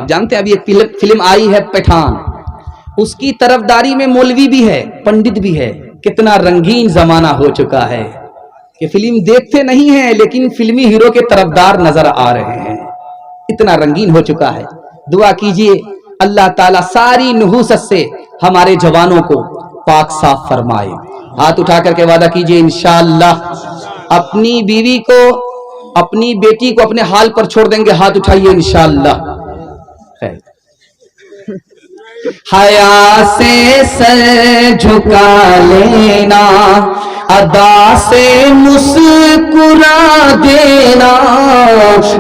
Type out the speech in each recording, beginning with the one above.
आप जानते हैं अभी एक फिल्म आई है पठान, उसकी तरफदारी में मौलवी भी है, पंडित भी है। कितना रंगीन जमाना हो चुका है कि फिल्म देखते नहीं हैं लेकिन फिल्मी हीरो के तरफदार नजर आ रहे हैं। इतना रंगीन हो चुका है। दुआ कीजिए अल्लाह ताला सारी नहूसत से हमारे जवानों को पाक साफ फरमाए। हाथ उठा करके वादा कीजिए इंशाअल्लाह अपनी बीवी को, अपनी बेटी को अपने हाल पर छोड़ देंगे। हाथ उठाइए इंशाअल्लाह। हया से सर झुका लेना, अदा से मुस्कुरा देना,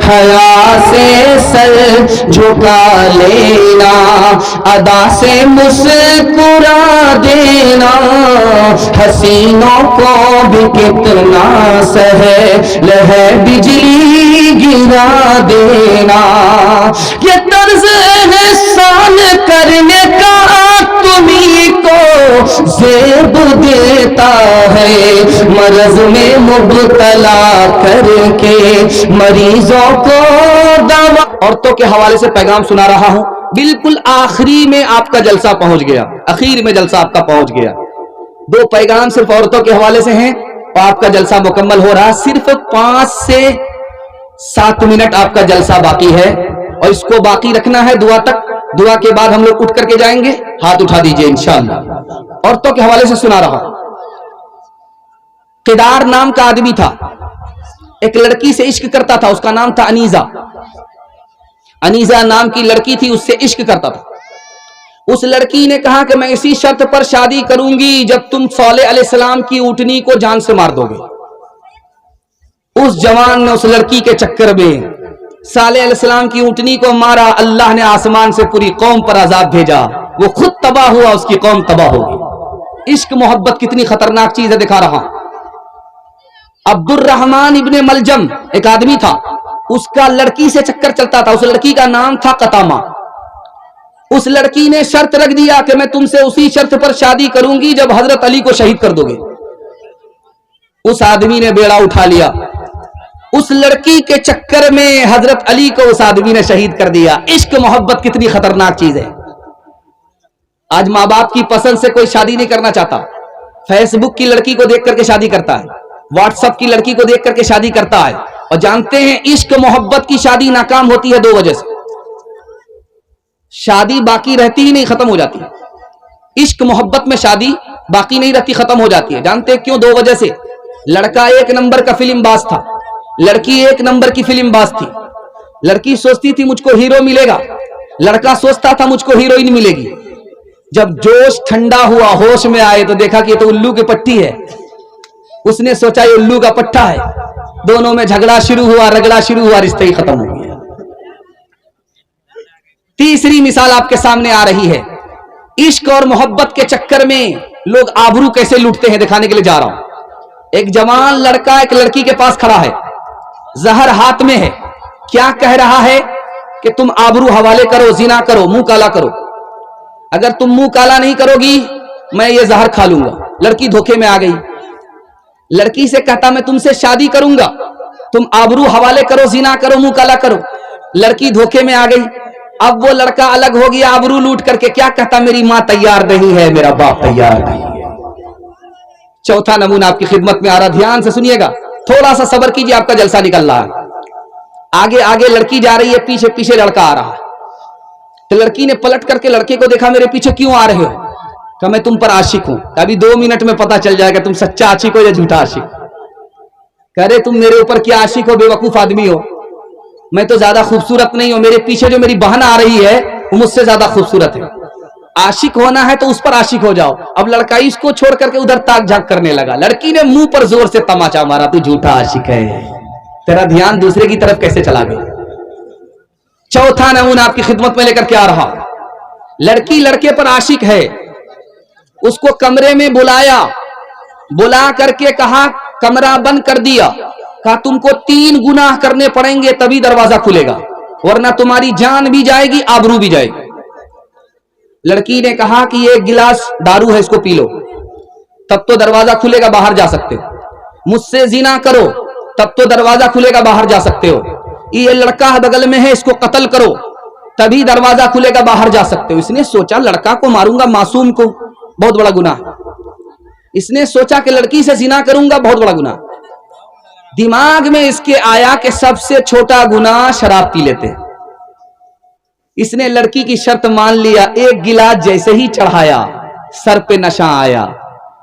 हया से सर झुका लेना, अदा से मुस्कुरा देना, हसीनों को भी कितना सहल है बिजली गिरा देना। ये तर्ज एहसान करने का तुम्ही को ज़ेब देता है, मर्ज में मुब्तला करके मरीजों को दवा। औरतों के हवाले से पैगाम सुना रहा हूं, बिल्कुल आखिरी में आपका जलसा पहुंच गया, आखिर में जलसा आपका पहुंच गया। 2 पैगाम सिर्फ औरतों के हवाले से हैं और आपका जलसा मुकम्मल हो रहा। सिर्फ 5 से 7 मिनट आपका जलसा बाकी है और इसको बाकी रखना है दुआ तक। दुआ के बाद हम लोग उठ करके जाएंगे। हाथ उठा दीजिए इंशाअल्लाह। औरतों के हवाले से सुना रहा। केदार नाम का आदमी था, एक लड़की से इश्क करता था, उसका नाम था अनीजा। अनीजा नाम की लड़की थी, उससे इश्क करता था। उस लड़की ने कहा कि मैं इसी शर्त पर शादी करूंगी जब तुम सौले अलैहिस्सलाम की ऊँटनी को जान से मार दोगे। उस जवान ने उस लड़की के चक्कर में साले अलैहिस्सलाम की ऊँटनी को मारा। अल्लाह ने आसमान से पूरी कौम पर अजाब भेजा, वो खुद तबाह हुआ, उसकी कौम तबाह होगी। इश्क मोहब्बत कितनी खतरनाक चीज है दिखा रहा। अब्दुर्रहमान इब्ने मलजम एक आदमी था, उसका लड़की से चक्कर चलता था। उस लड़की का नाम था कतामा। उस लड़की ने शर्त रख दिया कि मैं तुमसे उसी शर्त पर शादी करूंगी जब हजरत अली को शहीद कर दोगे। उस आदमी ने बेड़ा उठा लिया, उस लड़की के चक्कर में हजरत अली को उस आदमी ने शहीद कर दिया। इश्क मोहब्बत कितनी खतरनाक चीज है। आज माँ बाप की पसंद से कोई शादी नहीं करना चाहता, फेसबुक की लड़की को देख करके शादी करता है, व्हाट्सएप की लड़की को देख करके शादी करता है। और जानते हैं इश्क मोहब्बत की शादी नाकाम होती है 2 वजह से। शादी बाकी रहती ही नहीं, खत्म हो जाती है। इश्क मोहब्बत में शादी बाकी नहीं रहती, खत्म हो जाती है। जानते हैं क्यों? 2 वजह से। लड़का 1 नंबर का फिल्म बाज था, लड़की 1 नंबर की फिल्म बाज थी। लड़की सोचती थी मुझको हीरो मिलेगा, लड़का सोचता था मुझको हीरोइन मिलेगी। जब जोश ठंडा हुआ, होश में आए तो देखा कि ये तो उल्लू की पट्टी है। उसने सोचा ये उल्लू का पट्टा है। दोनों में झगड़ा शुरू हुआ, रगड़ा शुरू हुआ, रिश्ते ही खत्म हो गया। तीसरी मिसाल आपके सामने आ रही है। इश्क और मोहब्बत के चक्कर में लोग आबरू कैसे लूटते हैं दिखाने के लिए जा रहा हूं। एक जवान लड़का एक लड़की के पास खड़ा है, जहर हाथ में है। क्या कह रहा है कि तुम आबरू हवाले करो, जिना करो, मुंह काला करो। अगर तुम मुंह काला नहीं करोगी मैं ये जहर खा लूंगा। लड़की धोखे में आ गई। लड़की से कहता मैं तुमसे शादी करूंगा, तुम आबरू हवाले करो, जिना करो, मुंह काला करो। लड़की धोखे में आ गई। अब वो लड़का अलग हो गया आबरू लूट करके। क्या कहता? मेरी मां तैयार नहीं है, मेरा बाप तैयार नहीं है। चौथा नमूना आपकी खिदमत में आ रहा, ध्यान से सुनिएगा, थोड़ा सा सब्र कीजिए, आपका जलसा निकल रहा है। आगे आगे लड़की जा रही है, पीछे पीछे लड़का आ रहा है। तो लड़की ने पलट करके लड़के को देखा, मेरे पीछे क्यों आ रहे हो? कहा मैं तुम पर आशिक हूं। अभी 2 मिनट में पता चल जाएगा तुम सच्चा आशिक हो या झूठा आशिक। कह रहे तुम मेरे ऊपर क्या आशिक हो, बेवकूफ आदमी हो। मैं तो ज्यादा खूबसूरत नहीं हूं, मेरे पीछे जो मेरी बहन आ रही है वो मुझसे ज्यादा खूबसूरत है। आशिक होना है तो उस पर आशिक हो जाओ। अब लड़का इसको छोड़ करके उधर ताक झांक करने लगा। लड़की ने मुंह पर जोर से तमाचा मारा, तू झूठा आशिक है। तेरा ध्यान दूसरे की तरफ कैसे चला गया। चौथा नमूना आपकी खिदमत में लेकर के आ रहा। लड़की लड़के पर आशिक है, उसको कमरे में बुलाया, बुला करके कहा, कमरा बंद कर दिया। कहा तुमको 3 गुनाह करने पड़ेंगे तभी दरवाजा खुलेगा, वरना तुम्हारी जान भी जाएगी, आबरू भी जाएगी। लड़की ने कहा कि ये 1 गिलास दारू है, इसको पी लो, तब तो दरवाजा खुलेगा, बाहर जा सकते हो। मुझसे जिना करो, तब तो दरवाजा खुलेगा, बाहर जा सकते हो। ये लड़का बगल में है, इसको कत्ल करो, तभी दरवाजा खुलेगा, बाहर जा सकते हो। इसने सोचा लड़का को मारूंगा, मासूम को, बहुत बड़ा गुनाह। इसने सोचा कि लड़की से जिना करूंगा, बहुत बड़ा गुनाह। दिमाग में इसके आया कि सबसे छोटा गुनाह शराब पी लेते। इसने लड़की की शर्त मान लिया। एक गिलास जैसे ही चढ़ाया, सर पे नशा आया।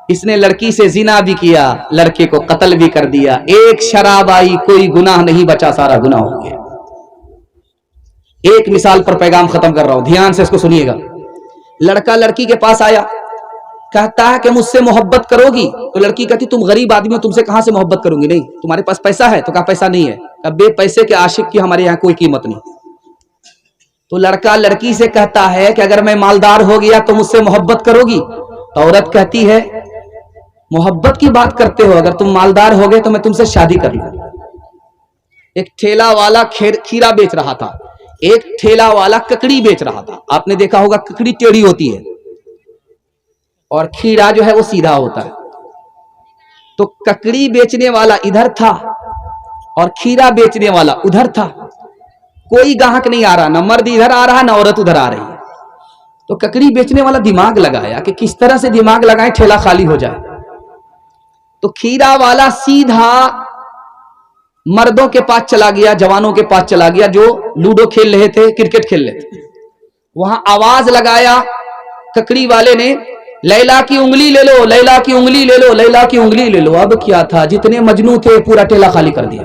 इसने लड़की से जिना भी किया, लड़के को कत्ल भी कर दिया। एक शराब आई, कोई गुनाह नहीं बचा, सारा गुनाह हो गया। एक मिसाल पर पैगाम खत्म कर रहा हूं, ध्यान से इसको सुनिएगा। लड़का लड़की के पास आया, कहता है कि मुझसे मोहब्बत करोगी? तो लड़की कहती तुम गरीब आदमी हो, तुमसे कहां से मोहब्बत करूंगी? नहीं। तुम्हारे पास पैसा है? तो कहा पैसा नहीं है। कहा बे पैसे के आशिक की हमारे यहां कोई कीमत नहीं। तो लड़का लड़की से कहता है कि अगर मैं मालदार हो गया तो मुझसे मोहब्बत करोगी? तो औरत कहती है मोहब्बत की बात करते हो, अगर तुम मालदार हो गए तो मैं तुमसे शादी कर लूं। एक ठेला वाला खीरा बेच रहा था, एक ठेला वाला ककड़ी बेच रहा था। आपने देखा होगा ककड़ी टेढ़ी होती है और खीरा जो है वो सीधा होता है। तो ककड़ी बेचने वाला इधर था और खीरा बेचने वाला उधर था। कोई ग्राहक नहीं आ रहा, ना मर्द इधर आ रहा ना औरत उधर आ रही है। तो ककड़ी बेचने वाला दिमाग लगाया कि किस तरह से दिमाग लगाए ठेला खाली हो जाए। तो खीरा वाला सीधा मर्दों के पास चला गया, जवानों के पास चला गया जो लूडो खेल रहे थे, क्रिकेट खेल रहे थे। वहां आवाज लगाया ककड़ी वाले ने, लैला की उंगली ले लो, लैला की उंगली ले लो, लैला की उंगली ले लो। अब क्या था, जितने मजनू थे पूरा ठेला खाली कर दिया।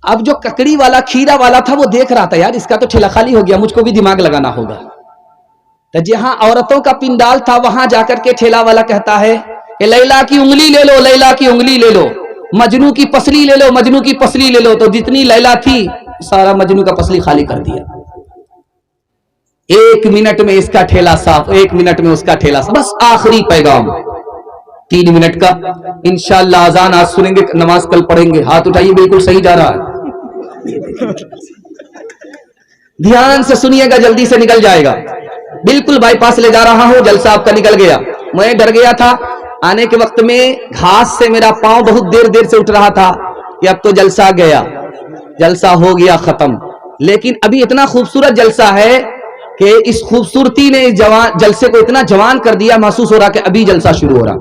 अब जो ककड़ी वाला खीरा वाला था वो देख रहा था, यार इसका तो ठेला खाली हो गया, मुझको भी दिमाग लगाना होगा। तो जहां औरतों का पिंडाल था वहां जाकर के ठेला वाला कहता है कि लैला की उंगली ले लो, लैला की उंगली ले लो, मजनू की पसली ले लो, मजनू की पसली ले लो। तो जितनी लैला थी सारा मजनू का पसली खाली कर दिया। 1 मिनट में इसका ठेला साफ, 1 मिनट में उसका ठेला साफ। बस आखिरी पैगाम 3 मिनट का। इंशाअल्लाह अजान आज सुनेंगे, नमाज कल पढ़ेंगे। हाथ उठाइए, बिल्कुल सही जा रहा है। ध्यान से सुनिएगा, जल्दी से निकल जाएगा। बिल्कुल बाईपास ले जा रहा हूं, जलसा आपका निकल गया। मैं डर गया था, आने के वक्त में घास से मेरा पांव बहुत देर से उठ रहा था कि अब तो जलसा गया, जलसा हो गया खत्म। लेकिन अभी इतना खूबसूरत जलसा है कि इस खूबसूरती ने जलसे को इतना जवान कर दिया, महसूस हो रहा कि अभी जलसा शुरू हो रहा।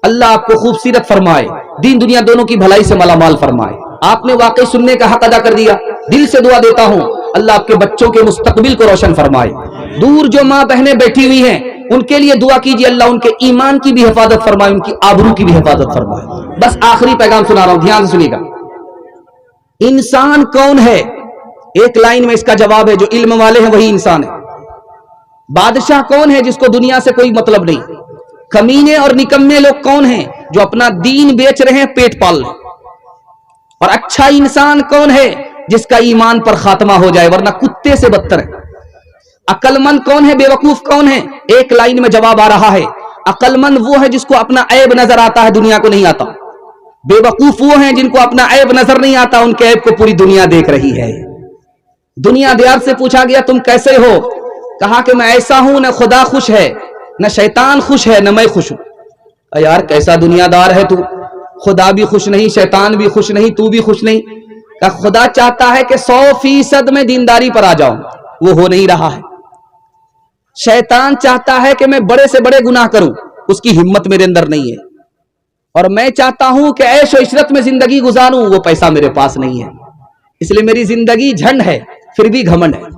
अल्लाह आपको खूबसूरत फरमाए, दीन दुनिया दोनों की भलाई से मालामाल फरमाए। आपने वाकई सुनने का हक अदा कर दिया। दिल से दुआ देता हूं अल्लाह आपके बच्चों के मुस्तकबिल को रोशन फरमाए। दूर जो माँ बहनें बैठी हुई हैं उनके लिए दुआ कीजिए, अल्लाह उनके ईमान की भी हिफाजत फरमाए, उनकी आबरू की भी हिफाजत फरमाए। बस आखिरी पैगाम सुना रहा हूं, ध्यान से सुनिएगा। इंसान कौन है? एक लाइन में इसका जवाब है, जो इल्म वाले हैं वही इंसान है। बादशाह कौन है? जिसको दुनिया से कोई मतलब नहीं। कमीने और निकम्मे लोग कौन हैं? जो अपना दीन बेच रहे हैं पेट पाल रहे। और अच्छा इंसान कौन है? जिसका ईमान पर खात्मा हो जाए, वरना कुत्ते से बदतर है। अक्लमंद कौन है? बेवकूफ कौन है? एक लाइन में जवाब आ रहा है, अक्लमंद वो है जिसको अपना ऐब नजर आता है, दुनिया को नहीं आता। बेवकूफ वो है जिनको अपना ऐब नजर नहीं आता, उनके ऐब को पूरी दुनिया देख रही है। दुनियादार से पूछा गया तुम कैसे हो? कहा कि मैं ऐसा हूं, न खुदा खुश है, न शैतान खुश है, न मैं खुश हूं। यार कैसा दुनियादार है तू, खुदा भी खुश नहीं, शैतान भी खुश नहीं, तू भी खुश नहीं। का खुदा चाहता है कि 100% में दीनदारी पर आ जाऊं, वो हो नहीं रहा है। शैतान चाहता है कि मैं बड़े से बड़े गुनाह करूं, उसकी हिम्मत मेरे अंदर नहीं है। और मैं चाहता हूं कि ऐश और इशरत में जिंदगी गुजारूं, वो पैसा मेरे पास नहीं है। इसलिए मेरी जिंदगी झंड है, फिर भी घमंड है।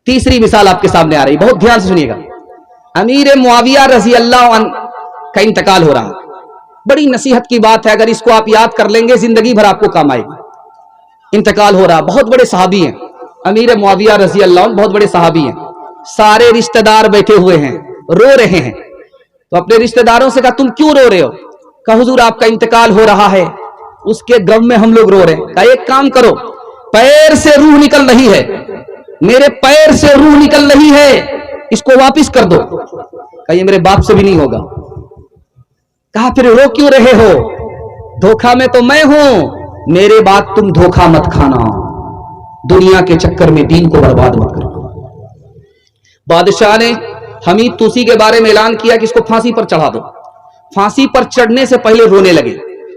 तीसरी मिसाल आपके सामने आ रही, बहुत ध्यान से सुनिएगा। अमीर मुआविया रजी अल्लाह अन्हु का इंतकाल हो रहा। बड़ी नसीहत की बात है, अगर इसको आप याद कर लेंगे जिंदगी भर आपको काम आएगी। इंतकाल हो रहा, बहुत बड़े सहाबी हैं अमीर मुआविया रजी अल्लाह अन्हु, बहुत बड़े सहाबी हैं। सारे रिश्तेदार बैठे हुए हैं, रो रहे हैं। तो अपने रिश्तेदारों से कहा तुम क्यों रो रहे हो? कहा हुजूर आपका इंतकाल हो रहा है, उसके गम में हम लोग रो रहे हैं। कहा एक काम करो, पैर से रूह निकल रही है, मेरे पैर से रूह निकल रही है, इसको वापिस कर दो। कहा ये मेरे बाप से भी नहीं होगा। कहा फिर रो क्यों रहे हो? धोखा में तो मैं हूं, मेरे बात तुम धोखा मत खाना, दुनिया के चक्कर में दीन को बर्बाद मत करो। बादशाह ने हमीद तूसी के बारे में ऐलान किया कि इसको फांसी पर चढ़ा दो। फांसी पर चढ़ने से पहले रोने लगे।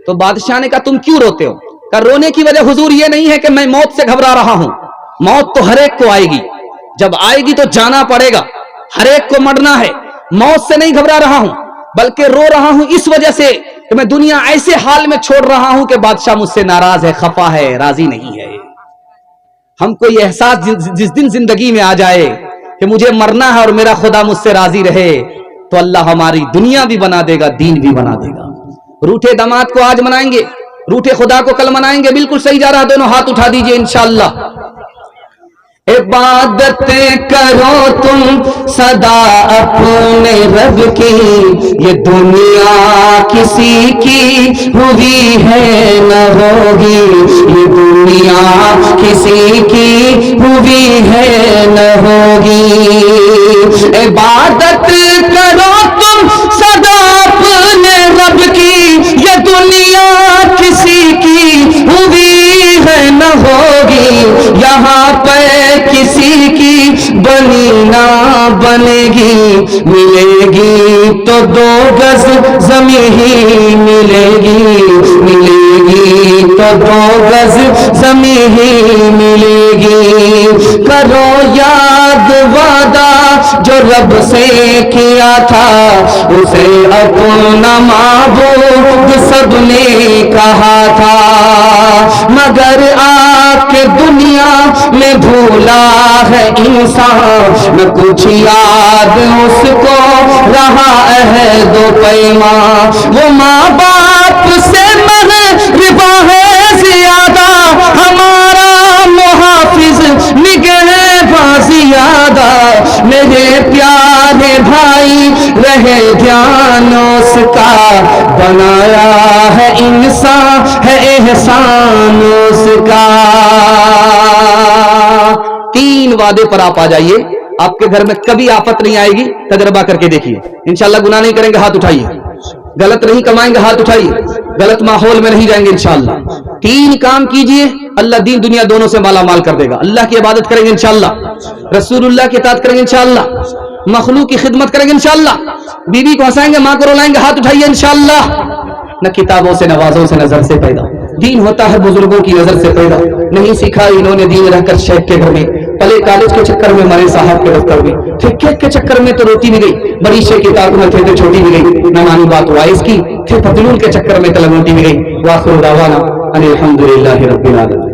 तो बादशाह ने कहा तुम क्यों रोते हो? کہ رونے کی وجہ حضور یہ نہیں ہے کہ میں موت سے گھبرا رہا ہوں، موت تو ہر ایک کو آئے گی، جب آئے گی تو جانا پڑے گا، ہر ایک کو مرنا ہے، موت سے نہیں گھبرا رہا ہوں، بلکہ رو رہا ہوں اس وجہ سے کہ میں دنیا ایسے حال میں چھوڑ رہا ہوں کہ بادشاہ مجھ سے ناراض ہے، خفا ہے، راضی نہیں ہے۔ ہم کو یہ احساس جس دن زندگی میں آ جائے کہ مجھے مرنا ہے اور میرا خدا مجھ سے راضی رہے، تو اللہ ہماری دنیا بھی بنا دے گا، دین بھی بنا دے گا۔ روٹھے داماد کو آج منائیں گے، روٹھے خدا کو کل منائیں گے۔ بالکل صحیح جا رہا، دونوں ہاتھ اٹھا دیجئے انشاءاللہ۔ عبادت کرو تم سدا اپنے رب کی، یہ دنیا کسی کی ہوئی ہے نہ ہوگی، یہ دنیا کسی کی ہوئی ہے نہ ہوگی۔ عبادت کرو تم سدا اپنے رب کی، یہ دنیا کسی کی ہوئی ہے نہ ہوگی، یہاں پہ کسی کی بنی نہ بنے گی، ملے گی تو 2 گز زمین ہی ملے گی، ملے گی تو 2 گز زمین ہی ملے گی۔ کرو یاد وعدہ جو رب سے کیا تھا، اسے اپنا معبود سب نے کہا تھا، مگر آ کے دنیا میں بھولا ہے انسان، نہ کچھ یاد اس کو رہا عہد و پیمان۔ وہ ماں باپ سے محربا ہے زیادہ، ہمارا محافظ نگہباں زیادہ، میرے پیارے بھائی رہے دھیان اس کا، بنایا ہے انسان ہے احسان اس کا۔ 3 وعدے پر آپ آ جائیے، آپ کے گھر میں کبھی آفت نہیں آئے گی، تجربہ کر کے دیکھیے انشاءاللہ۔ گناہ نہیں کریں گے، ہاتھ اٹھائیے، غلط نہیں کمائیں گے، ہاتھ اٹھائیے، غلط ماحول میں نہیں جائیں گے انشاءاللہ۔ 3 کام کیجئے، اللہ دین دنیا دونوں سے مالا مال کر دے گا۔ اللہ کی عبادت کریں گے انشاءاللہ، رسول اللہ کی اطاعت کریں گے انشاءاللہ، مخلوق کی خدمت کریں گے انشاءاللہ، بیوی کو ہنسائیں گے، ماں کو رلائیں گے، ہاتھ اٹھائیے انشاءاللہ۔ نہ کتابوں سے، نوازوں سے، نظر سے پیدا، دین ہوتا ہے بزرگوں کی نظر سے پیدا۔ نہیں سیکھا انہوں نے دین رہ کر شیخ کے گھر میں، پلے کالج کے چکر میں، مرے صاحب کے دفتر میں، پھر کیک کے چکر میں تو روتی بھی گئی، بڑی شیخ کی تعلق میں تھے تو چھوٹی بھی گئی، نہ مانی بات وائس کی، پھر پتلون کے چکر میں تلنگوٹی بھی گئی۔ وآخر دعوانا ان الحمدللہ رب العالمین۔